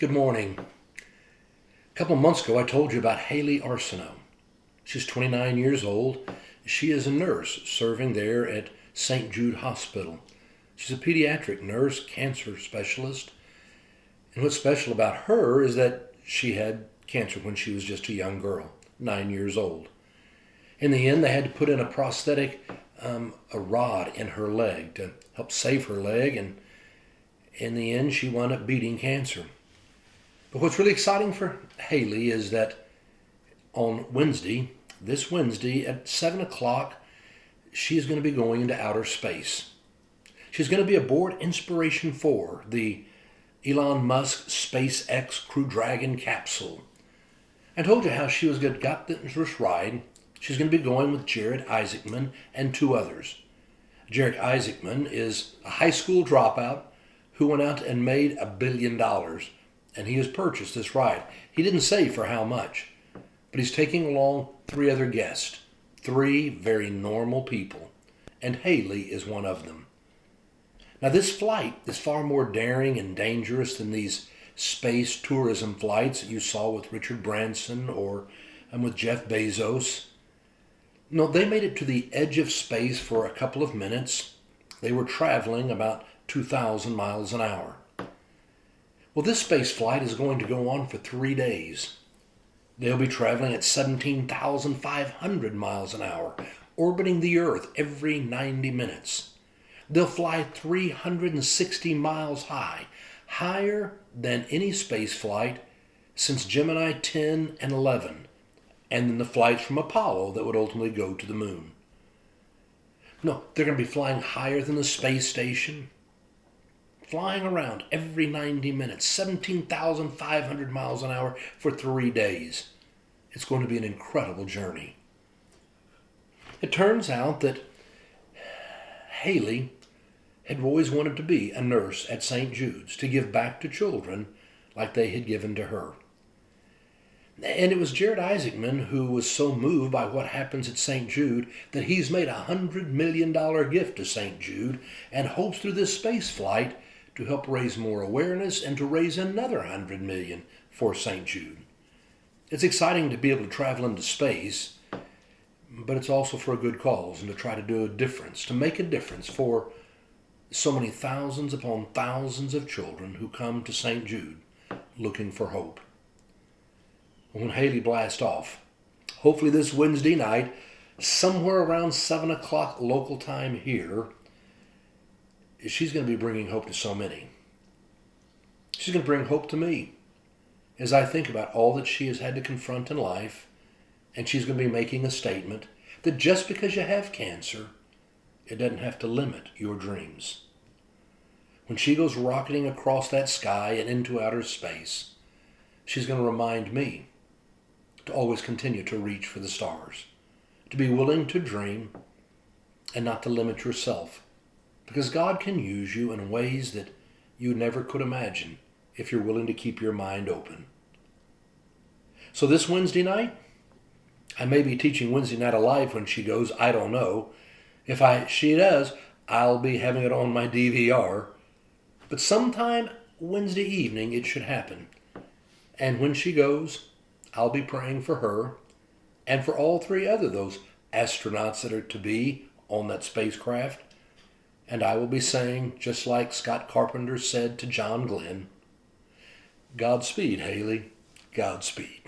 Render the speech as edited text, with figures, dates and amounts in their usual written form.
Good morning. A couple of months ago, I told you about Hayley Arceneaux. She's 29 years old. She is a nurse serving there at St. Jude Hospital. She's a pediatric nurse, cancer specialist. And what's special about her is that she had cancer when she was just a young girl, 9 years old. In the end, they had to put in a prosthetic, a rod in her leg to help save her leg. And in the end, she wound up beating cancer. But what's really exciting for Hayley is that on this Wednesday at 7 o'clock, she's going to be going into outer space. She's going to be aboard Inspiration 4, the Elon Musk SpaceX Crew Dragon capsule. I told you how she got this ride. She's going to be going with Jude and two others. Jude is a high school dropout who went out and made $1 billion. And he has purchased this ride. He didn't say for how much, but he's taking along 3 other guests, 3 very normal people, and Hayley is one of them. Now this flight is far more daring and dangerous than these space tourism flights that you saw with Richard Branson and with Jeff Bezos. No, they made it to the edge of space for a couple of minutes. They were traveling about 2,000 miles an hour. Well, this space flight is going to go on for 3 days. They'll be traveling at 17,500 miles an hour, orbiting the Earth every 90 minutes. They'll fly 360 miles high, higher than any space flight since Gemini 10 and 11, and then the flights from Apollo that would ultimately go to the moon. No, they're going to be flying higher than the space station, flying around every 90 minutes, 17,500 miles an hour for 3 days. It's going to be an incredible journey. It turns out that Hayley had always wanted to be a nurse at St. Jude's to give back to children like they had given to her. And it was Jared Isaacman who was so moved by what happens at St. Jude that he's made a $100 million gift to St. Jude and hopes through this space flight to help raise more awareness and to raise another $100 million for St. Jude. It's exciting to be able to travel into space, but it's also for a good cause and to try to do a difference, to make a difference for so many thousands upon thousands of children who come to St. Jude looking for hope. When Hayley blasts off, hopefully this Wednesday night, somewhere around 7 o'clock local time here, she's going to be bringing hope to so many. She's going to bring hope to me as I think about all that she has had to confront in life, and she's going to be making a statement that just because you have cancer, it doesn't have to limit your dreams. When she goes rocketing across that sky and into outer space, she's going to remind me to always continue to reach for the stars, to be willing to dream and not to limit yourself. Because God can use you in ways that you never could imagine if you're willing to keep your mind open. So this Wednesday night, I may be teaching Wednesday Night Alive when she goes, I don't know. If she does, I'll be having it on my DVR. But sometime Wednesday evening it should happen. And when she goes, I'll be praying for her and for all 3 other those astronauts that are to be on that spacecraft. And I will be saying, just like Scott Carpenter said to John Glenn, Godspeed, Hayley, Godspeed.